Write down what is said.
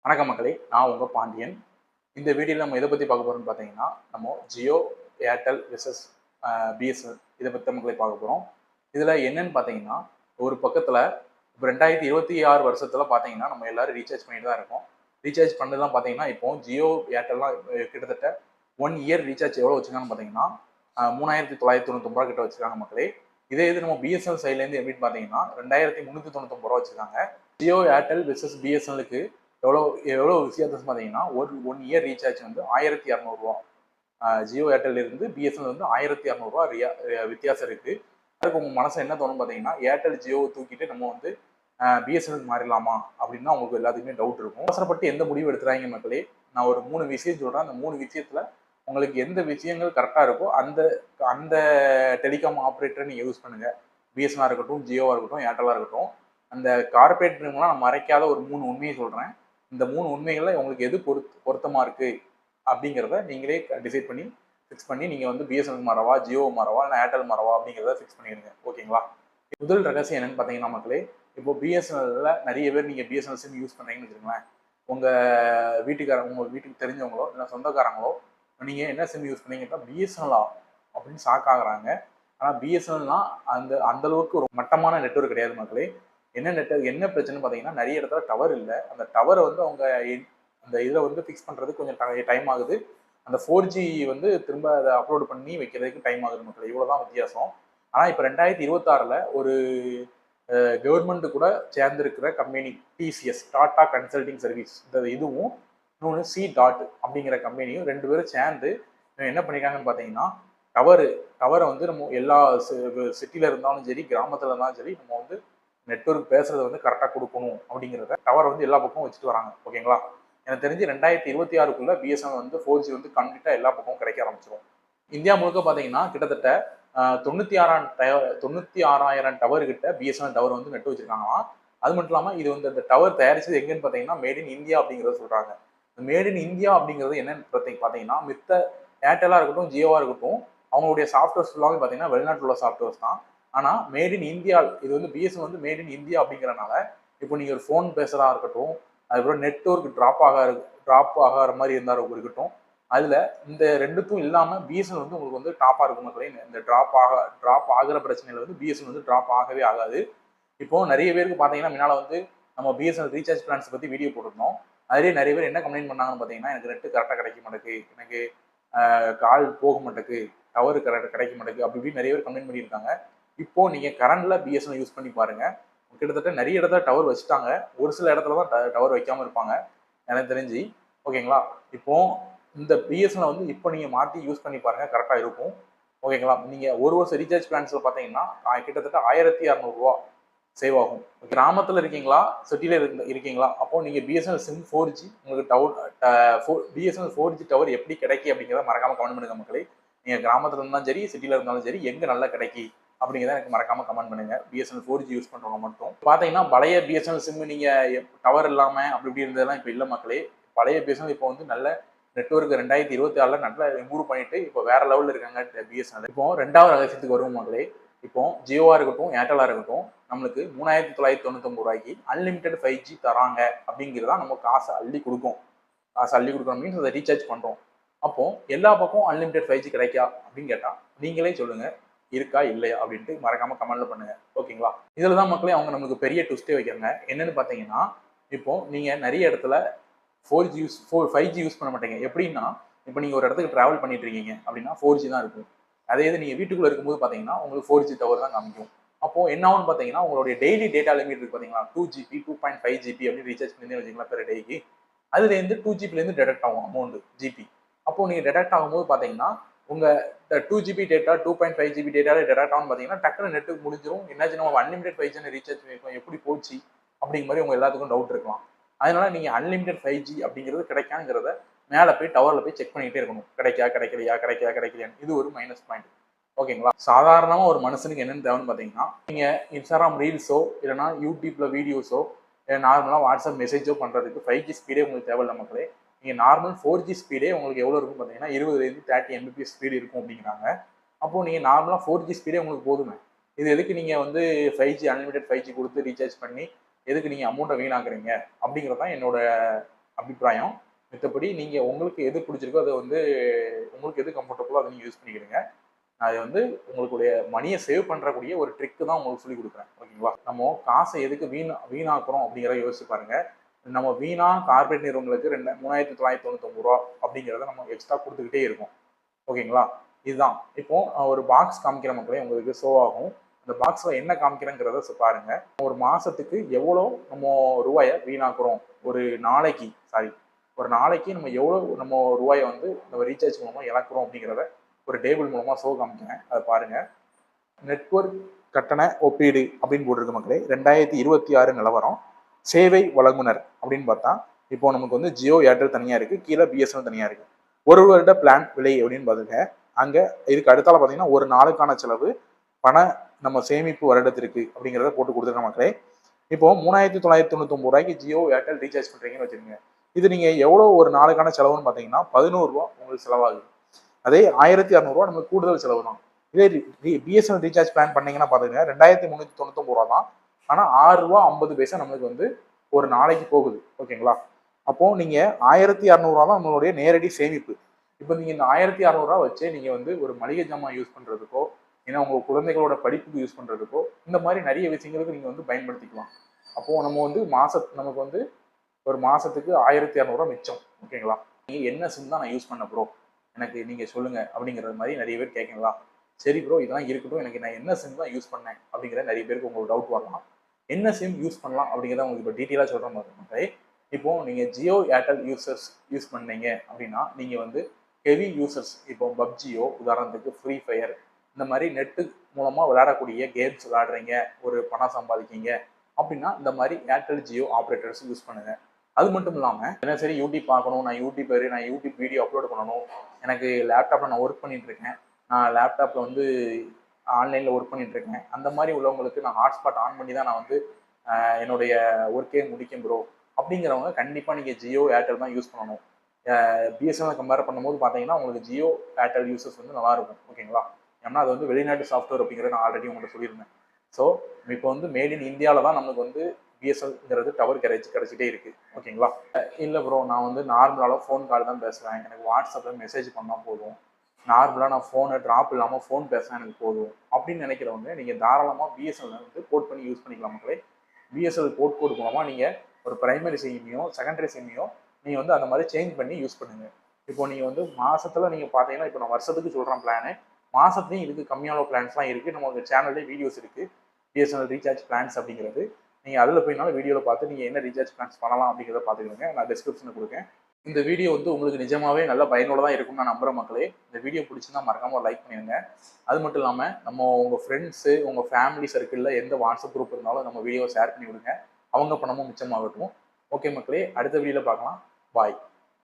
வணக்கம் மக்களே, நான் உங்கள் பாண்டியன். இந்த வீடியோவில் நம்ம எதை பற்றி பார்க்க போகிறோம்னு பார்த்தீங்கன்னா, நம்ம ஜியோ, ஏர்டெல் விசஸ் பிஎஸ்என்எல் இதை பற்றி மக்களை பார்க்க போகிறோம். இதில் என்னன்னு பார்த்தீங்கன்னா, ஒரு பக்கத்தில் இப்போ 2026 வருஷத்தில் பார்த்தீங்கன்னா நம்ம எல்லாரும் ரீசார்ஜ் பண்ணிட்டு தான் இருக்கோம். ரீசார்ஜ் பண்ணதெல்லாம் பார்த்தீங்கன்னா, இப்போ ஜியோ, ஏர்டெல்லாம் கிட்டத்தட்ட 1 இயர் ரீசார்ஜ் எவ்வளோ வச்சுருக்காங்கன்னு பார்த்தீங்கன்னா 3999 கிட்ட வச்சுருக்காங்க மக்களே. இதே இது நம்ம பிஎஸ்என்எல் சைட்லேருந்து எப்படின்னு பார்த்தீங்கன்னா 2399 வச்சுருக்காங்க. ஜியோ, ஏர்டெல் விசஸ் பிஎஸ்என்எலுக்கு எவ்வளோ வித்தியாசம் பார்த்தீங்கன்னா, ஒன் இயர் ரீசார்ஜ் வந்து 1200 ஜியோ ஏர்டெல் இருந்து பிஎஸ்என்எல் வந்து 1200 வித்தியாசம் இருக்குது. அதுக்கு உங்கள் மனசு என்ன தோணும் பார்த்தீங்கன்னா, ஏர்டெல் ஜியோவை தூக்கிட்டு நம்ம வந்து பிஎஸ்என்எல் மாறிடலாமா அப்படின்னு தான் உங்களுக்கு எல்லாத்துக்குமே டவுட் இருக்கும். அவசரப்பட்டு எந்த முடிவு எடுத்துறாங்க மக்களே. நான் ஒரு 3 விஷயம் சொல்கிறேன். அந்த 3 விஷயத்தில் உங்களுக்கு எந்த விஷயங்கள் கரெக்டாக இருக்கோ அந்த அந்த டெலிகாம் ஆப்ரேட்டரை நீங்கள் யூஸ் பண்ணுங்கள். பிஎஸ்என்எல்லாக இருக்கட்டும், ஜியோவாக இருக்கட்டும், ஏர்டெல்லாக இருக்கட்டும். அந்த கார்பரேட்டுங்களாம் நான் மறைக்காத ஒரு 3 உண்மையை சொல்கிறேன். இந்த 3 உண்மைகளில் உங்களுக்கு எது பொருத்தமாக இருக்குது அப்படிங்கிறத நீங்களே டிசைட் பண்ணி ஃபிக்ஸ் பண்ணி நீங்கள் வந்து பிஎஸ்என்எல் மாறவா, ஜியோ மாறவா, இல்லை ஏர்டெல் மாறவா அப்படிங்கிறத ஃபிக்ஸ் பண்ணிடுங்க. ஓகேங்களா? முதல் ரகசியம் என்னென்னு பார்த்தீங்கன்னா மக்களே, இப்போ பிஎஸ்என்எல்ல நிறைய பேர் நீங்கள் பிஎஸ்என்எல் சிம் யூஸ் பண்ணுறீங்கன்னு வச்சுக்கோங்களேன். உங்கள் வீட்டுக்கு தெரிஞ்சவங்களோ இல்லை சொந்தக்காரங்களோ நீங்கள் என்ன சிம் யூஸ் பண்ணீங்கன்னா பிஎஸ்என்எல்லா அப்படின்னு ஷாக் ஆகுறாங்க. ஆனால் பிஎஸ்என்எல்னால் அந்தளவுக்கு ஒரு மட்டமான நெட்வொர்க் கிடையாது மக்களே. என்ன பிரச்சனை பார்த்தீங்கன்னா, நிறைய இடத்துல டவர் இல்லை. அந்த டவரை வந்து அவங்க அந்த இதில் வந்து ஃபிக்ஸ் பண்ணுறதுக்கு கொஞ்சம் டைம் ஆகுது. அந்த 4G வந்து திரும்ப அதை அப்லோட் பண்ணி வைக்கிறதுக்கு டைம் ஆகுது மக்கள். இவ்வளோதான் வித்தியாசம். ஆனால் இப்போ 2026 ஒரு கவர்மெண்ட் கூட சேர்ந்துருக்கிற company TCS, Tata consulting service, இதுவும் இன்னொன்று C.dot அப்படிங்கிற கம்பெனியும் 2 பேரும் சேர்ந்து என்ன பண்ணியிருக்காங்கன்னு பார்த்தீங்கன்னா, டவரை வந்து நம்ம எல்லா சிட்டியில் இருந்தாலும் சரி, கிராமத்தில் இருந்தாலும் சரி, நம்ம வந்து நெட்வொர்க் பேசுறதை வந்து கரெக்டாக கொடுக்கணும் அப்படிங்கிறத டவர் வந்து எல்லா பக்கமும் வச்சுட்டு வராங்க. ஓகேங்களா? எனக்கு தெரிஞ்சு 2026 பிஎஸ்என்எல் வந்து 4G வந்து கம்ப்ளீட்டாக எல்லா பக்கமும் கிடைக்க ஆரம்பிச்சிடும். இந்தியா முழுக்க பார்த்தீங்கன்னா கிட்டத்தட்ட 96,000 டவர் கிட்ட பிஎஸ்என்எல் டவர் வந்து நெட் வச்சிருக்காங்களாம். அது மட்டும் இல்லாமல் இது வந்து அந்த டவர் தயாரிச்சது எங்கன்னு பார்த்தீங்கன்னா மேட் இன் இந்தியா அப்படிங்கிறத சொல்றாங்க. மேட் இன் இந்தியா அப்படிங்கிறது என்னன்னு பார்த்தீங்கன்னா மித்த ஏர்டெல்லாக இருக்கட்டும், ஜியோவாக இருக்கட்டும், அவங்களுடைய சாஃப்ட்வேர்ஸ் ஃபுல்லாகவே பார்த்தீங்கன்னா வெளிநாட்டில் உள்ள சாஃப்ட்வேர்ஸ் தான். ஆனால் மேட் இன் இந்தியா, இது வந்து பிஎஸ்என்எல் வந்து மேட் இன் இந்தியா அப்படிங்கிறனால இப்போ நீங்கள் ஒரு ஃபோன் பேசுகிறதா இருக்கட்டும், அதுக்கப்புறம் நெட்வொர்க் ட்ராப் ஆகிற மாதிரி இருந்தாலும் இருக்கட்டும், அதில் இந்த ரெண்டுத்தும் இல்லாமல் பிஎஸ்என்எல் வந்து உங்களுக்கு வந்து டாப்பாக இருக்கும் மக்களே. இந்த ட்ராப் ஆகிற பிரச்சனையில் வந்து பிஎஸ்என்எல் வந்து ட்ராப் ஆகவே ஆகாது. இப்போது நிறைய பேருக்கு பார்த்தீங்கன்னா முன்னால் வந்து நம்ம பிஎஸ்என்எல் ரீசார்ஜ் பிளான்ஸ் பற்றி வீடியோ போட்டிருந்தோம். அதிலே நிறைய பேர் என்ன கம்ப்ளைண்ட் பண்ணாங்கன்னு பார்த்தீங்கன்னா, எனக்கு நெட்டு கரெக்டாக கிடைக்க மாட்டேங்குது, எனக்கு கால் போக மாட்டேங்குது, டவர் கிடைக்க மாட்டேங்குது, அப்படி இப்படி நிறைய பேர் கம்ப்ளைண்ட் பண்ணியிருக்காங்க. இப்போ நீங்க கரண்ட்ல பிஎஸ்என்எல் யூஸ் பண்ணி பாருங்க. கிட்டத்தட்ட நிறைய இடத்துல டவர் வச்சுட்டாங்க. ஒரு சில இடத்துல தான் டவர் வைக்காம இருப்பாங்க எனக்கு தெரிஞ்சு. ஓகேங்களா? இப்போ இந்த பிஎஸ்என்எல் வந்து இப்போ நீங்க மாற்றி யூஸ் பண்ணி பாருங்க, கரெக்டாக இருக்கும். ஓகேங்களா? நீங்க ஒரு வருஷம் ரீசார்ஜ் பிளான்ஸ்ல பார்த்தீங்கன்னா கிட்டத்தட்ட 1600 சேவ் ஆகும். கிராமத்தில் இருக்கீங்களா, சிட்டியில இருக்கீங்களா, அப்போ நீங்க பிஎஸ்என்எல் சிம் 4G உங்களுக்கு பிஎஸ்என்எல் 4G டவர் எப்படி கிடைக்கி அப்படிங்கிறத மறக்காம கமெண்ட் பண்ணுங்க மக்களே. நீங்க கிராமத்துல இருந்தாலும் சரி, சிட்டியில இருந்தாலும் சரி, எங்க நல்லா கிடைக்கி அப்படிங்கிறத எனக்கு மறக்காம கமெண்ட் பண்ணுங்க. பிஎஸ்என்எல் 4G யூஸ் பண்றவங்க மட்டும் பாத்தீங்கன்னா, பழைய பிஎஸ்என்எல் சிம் நீங்க டவர் இல்லாம அப்படி இப்படி இருந்ததெல்லாம் இப்போ இல்லை மக்களே. பழைய பிஎஸ்என்எல் இப்போ வந்து நல்ல நெட்வொர்க் 2026 நல்லா இம்ப்ரூவ் பண்ணிட்டு இப்போ வேற லெவலில் இருக்காங்க பிஎஸ்என்எல். இப்போ 2வது ரகசியத்துக்கு வருவோம் மக்களே. இப்போ ஜியோவா இருக்கட்டும், ஏர்டெல்லா இருக்கட்டும், நம்மளுக்கு 3999 அன்லிமிட்டட் 5G தராங்க அப்படிங்கிறதா நம்ம காசை அள்ளி கொடுக்கணும் மீன்ஸ் அதை ரீசார்ஜ் பண்றோம். அப்போ எல்லா பக்கம் அன்லிமிட்டட் 5G கிடைக்கா அப்படின்னு கேட்டா நீங்களே சொல்லுங்க, இருக்கா இல்லையா அப்படின்ட்டு மறக்காம கமெண்ட்ல பண்ணுங்க. ஓகேங்களா? இதுலதான் மக்களே அவங்க நமக்கு பெரிய ட்விஸ்டே வைக்கிறாங்க. என்னன்னு பாத்தீங்கன்னா, இப்போ நீங்க நிறைய இடத்துல 5G யூஸ் பண்ண மாட்டீங்க. எப்படின்னா, இப்போ நீங்க ஒரு இடத்துக்கு டிராவல் பண்ணிட்டு இருக்கீங்க அப்படின்னா 4G தான் இருக்கும். அதே இது நீங்க வீட்டுக்குள்ள இருக்கும்போது பாத்தீங்கன்னா உங்களுக்கு 4G டவர் தான் காமிக்கும். அப்போ என்ன ஆகும்னு பாத்தீங்கன்னா, உங்களுடைய டெய்லி டேட்டா லிமிட் இருக்கு பாத்தீங்களா, 2GB 2.5GB அப்படின்னு ரீசார்ஜ் பண்ணி வச்சுக்கலாம் பெர் டேக்கு. அதுல இருந்து 2GB இருந்து டிடெக்ட் ஆகும் அமௌண்ட் ஜிபி. அப்போ நீங்க டிடெக்ட் ஆகும்போது பாத்தீங்கன்னா உங்க 2GB டேட்டா 2.5GB டேட்டாவே டிடெக்ட் ஆகும் பாத்தீங்கன்னா டக்குனு நெட்டு முடிஞ்சிடும். என்னாச்சு, நம்ம அன்லிமிட்டட் 5G ரீசார்ஜ் பண்ணிருக்கோம், எப்படி போச்சு அப்படிங்கிற மாதிரி உங்க எல்லாத்துக்கும் டவுட் இருக்கலாம். அதனால நீங்க அன்லிமிட்டட் 5G அப்படிங்கிறது கிடைக்காங்கிறத மேலே போய் டவர்ல போய் செக் பண்ணிக்கிட்டே இருக்கணும். கிடைக்கலையான்னு. இது ஒரு மைனஸ் பாயிண்ட். ஓகேங்களா? சாதாரணமா ஒரு மனுஷனுக்கு என்னன்னு தேவைன்னு பாத்தீங்கன்னா, நீங்க இன்ஸ்டாகிராம் ரீல்ஸோ இல்லைன்னா யூடியூப்ல வீடியோஸோ இல்லை நார்மலா வாட்ஸ்அப் மெசேஜோ பண்றதுக்கு 5G ஸ்பீடே உங்களுக்கு தேவையில்லை மக்களே. நீங்க நார்மல் 4G ஸ்பீடே உங்களுக்கு எவ்வளவு இருக்கும் பாத்தீங்கன்னா 20 30 Mbps ஸ்பீடு இருக்கும் அப்படிங்கிறாங்க. அப்போ நீங்க நார்மலா 4G ஸ்பீடே உங்களுக்கு போதுமே. இது எதுக்கு நீங்க வந்து 5G அன்லிமிட்டட் 5G கொடுத்து ரீசார்ஜ் பண்ணி எதுக்கு நீங்க அமௌண்ட்டை வீணாக்குறீங்க அப்படிங்கிறது தான் என்னோட அபிப்பிராயம். மித்தபடி நீங்கள் உங்களுக்கு எது பிடிச்சிருக்கோ அதை வந்து உங்களுக்கு எது கம்ஃபர்டபுளோ அதை நீங்கள் யூஸ் பண்ணிக்கிடுங்க. நான் அது வந்து உங்களுடைய மணியை சேவ் பண்ணுறக்கூடிய ஒரு ட்ரிக்கு தான் உங்களுக்கு சொல்லி கொடுக்குறேன். ஓகேங்களா? நம்ம காசை எதுக்கு வீணாக்குறோம் அப்படிங்கிறத யோசிச்சு பாருங்க. நம்ம வீணா கார்பரேட் நிறுவனங்களுக்கு 3999 ரூபா அப்படிங்கிறத நம்ம எக்ஸ்ட்ரா கொடுத்துக்கிட்டே இருக்கோம். ஓகேங்களா? இதுதான் இப்போ ஒரு பாக்ஸ் காமிக்கிற மக்களே உங்களுக்கு ஷோ ஆகும். அந்த பாக்ஸில் என்ன காமிக்கிறேங்கிறத பாருங்க. ஒரு மாசத்துக்கு எவ்வளோ நம்ம ரூபாயை வீணாக்குறோம், ஒரு நாளைக்கு நம்ம எவ்வளோ நம்ம ரூபாயை வந்து நம்ம ரீசார்ஜ் மூலமாக இழக்கிறோம் அப்படிங்கிறத ஒரு டேபிள் மூலமாக ஷோ காமிக்கிறேன். அதை பாருங்க. நெட்வொர்க் கட்டண ஒப்பீடு அப்படின்னு போட்டிருக்க மக்களே 2026 நிலவரம். சேவை வழங்குனர் அப்படின்னு பார்த்தா இப்போ நமக்கு வந்து ஜியோ ஏர்டெல் தனியாக இருக்கு, கீழே பிஎஸ்என்எல் தனியாக இருக்கு. ஒரு வருட பிளான் விலை அப்படின்னு பாருங்க. அங்க இதுக்கு அடுத்தால பார்த்தீங்கன்னா ஒரு நாளுக்கான செலவு, பண நம்ம சேமிப்பு வருடத்திற்கு அப்படிங்கிறத போட்டு கொடுத்துருக்க மக்களே. இப்போ 3999 ரூபாய்க்கு ஜியோ ஏர்டெல் ரீசார்ஜ் பண்றீங்கன்னு வச்சுருங்க. இது நீங்க எவ்வளோ ஒரு நாளுக்கான செலவுன்னு பார்த்தீங்கன்னா 11 ரூபா உங்களுக்கு செலவாகுது. அதே 1600 ரூபா நமக்கு கூடுதல் செலவு தான். இதே பிஎஸ்என்எல் ரீசார்ஜ் பிளான் பண்ணீங்கன்னா பாத்துங்க 2399 ரூபா தான். ஆனா 6 ரூபா 50 பைசா நம்மளுக்கு வந்து ஒரு நாளைக்கு போகுது. ஓகேங்களா? அப்போ நீங்க 1600 ரூபா தான் நம்மளுடைய நேரடி சேமிப்பு. இப்போ நீங்க இந்த 1600 ரூபா வச்சு நீங்க வந்து ஒரு மளிகை ஜாமான் யூஸ் பண்றதுக்கோ, ஏன்னா உங்க குழந்தைகளோட படிப்புக்கு யூஸ் பண்றதுக்கோ, இந்த மாதிரி நிறைய விஷயங்களுக்கு நீங்க வந்து பயன்படுத்திக்கலாம். அப்போ நம்ம வந்து நமக்கு வந்து ஒரு மாசத்துக்கு 1600 ரூபா மிச்சம். ஓகேங்களா? நீங்க என்ன சிம் தான் நான் யூஸ் பண்ண ப்ரோ, எனக்கு நீங்க சொல்லுங்க அப்படிங்கிறது மாதிரி நிறைய பேர் கேட்கங்களா? சரி ப்ரோ, இதெல்லாம் இருக்கட்டும், எனக்கு நான் என்ன சிம் தான் யூஸ் பண்ணேன் அப்படிங்கிற நிறைய பேருக்கு உங்களுக்கு டவுட் வரலாம். என்ன சிம் யூஸ் பண்ணலாம் அப்படிங்கிறத உங்களுக்கு இப்போ டீட்டெயிலாக சொல்கிற மாதிரி. இப்போ நீங்கள் ஜியோ ஏர்டெல் யூசர்ஸ் யூஸ் பண்ணீங்க அப்படின்னா நீங்கள் வந்து ஹெவி யூசர்ஸ், இப்போ பப்ஜியோ உதாரணத்துக்கு ஃப்ரீ ஃபயர் இந்த மாதிரி நெட்டு மூலமாக விளையாடக்கூடிய கேம்ஸ் விளையாடுறீங்க, ஒரு பணம் சம்பாதிக்கீங்க அப்படின்னா இந்த மாதிரி ஏர்டெல் ஜியோ ஆப்ரேட்டர்ஸ் யூஸ் பண்ணுங்க. அது மட்டும் இல்லாமல் என்ன சரி யூடியூப் பார்க்கணும், நான் யூடியூப் வீடியோ அப்லோட் பண்ணணும், எனக்கு லேப்டாப்பில் நான் ஒர்க் பண்ணிட்டு இருக்கேன், நான் லேப்டாப்பில் வந்து ஆன்லைனில் ஒர்க் பண்ணிட்டு இருக்கேன், அந்த மாதிரி உள்ளவங்களுக்கு நான் ஹாட்ஸ்பாட் ஆன் பண்ணி தான் நான் வந்து என்னுடைய ஒர்க்கே முடிக்கும் ப்ரோ அப்படிங்கிறவங்க கண்டிப்பாக நீங்கள் ஜியோ ஏர்டெல் தான் யூஸ் பண்ணணும். பிஎஸ்என்எல் கம்பேர் பண்ணும்போது பார்த்தீங்கன்னா உங்களுக்கு ஜியோ ஏர்டெல் யூசர்ஸ் வந்து நல்லாயிருக்கும். ஓகேங்களா? ஏன்னா அது வந்து வெளிநாட்டு சாஃப்ட்வேர் அப்படிங்கிறத நான் ஆல்ரெடி உங்கள்கிட்ட சொல்லியிருந்தேன். ஸோ இப்போ வந்து மேட் இன் இந்தியாவில் தான் நமக்கு வந்து பிஎஸ்என்எல்ங்கிறது டவர் கிடைச்சிட்டே இருக்கு. ஓகேங்களா? இல்லை ப்ரோ, நான் வந்து நார்மலாக ஃபோன் கால் தான் பேசுகிறேன், எனக்கு வாட்ஸ்அப்பில் மெசேஜ் பண்ணால் போதும், நார்மலாக நான் ஃபோனை ட்ராப் இல்லாமல் ஃபோன் பேசுகிறேன் எனக்கு போதும் அப்படின்னு நினைக்கிறவங்க நீங்கள் தாராளமாக பிஎஸ்என்எல் வந்து போர்ட் பண்ணி யூஸ் பண்ணிக்கலாம் மக்களே. பிஎஸ்என்எல் போர்ட் கோடு மூலமாக நீங்கள் ஒரு பிரைமரி சிம்மையோ செகண்டரி சிம்மையோ நீங்கள் வந்து அந்த மாதிரி சேஞ்ச் பண்ணி யூஸ் பண்ணுங்கள். இப்போ நீங்கள் வந்து மாதத்தில் நீங்கள் பார்த்தீங்கன்னா, இப்போ நான் வருஷத்துக்கு சொல்கிறேன் பிளானு, மாதத்துலையும் இதுக்கு கம்மியான பிளான்ஸ்லாம் இருக்குது. நம்ம சேனல்லே வீடியோஸ் இருக்குது, பிஎஸ்என்எல் ரீசார்ஜ் பிளான்ஸ் அப்படிங்கிறது. நீங்கள் அதில் போயினாலும் வீடியோவில் பார்த்து நீங்கள் என்ன ரீசார்ஜ் பிளான்ஸ் பண்ணலாம் அப்படிங்கிறத பார்த்துக்கோங்க. நான் டிஸ்கிரிப்ஷனில் கொடுக்கேன். இந்த வீடியோ வந்து உங்களுக்கு நிஜமாவே நல்ல பயனுள்ளதாக இருக்கும்னு நான் நம்புகிற மக்களே. இந்த வீடியோ பிடிச்சிருந்தா மறக்காமல் ஒரு லைக் பண்ணிடுங்க. அது மட்டும் இல்லாமல் நம்ம உங்கள் ஃப்ரெண்ட்ஸு, உங்கள் ஃபேமிலி சர்க்கிளில் எந்த வாட்ஸ்அப் குரூப் இருந்தாலும் நம்ம வீடியோவை ஷேர் பண்ணி விடுங்க. அவங்க பணமும் மிச்சமாகட்டும். ஓகே மக்களே, அடுத்த வீடியோவில் பார்க்கலாம். பாய்.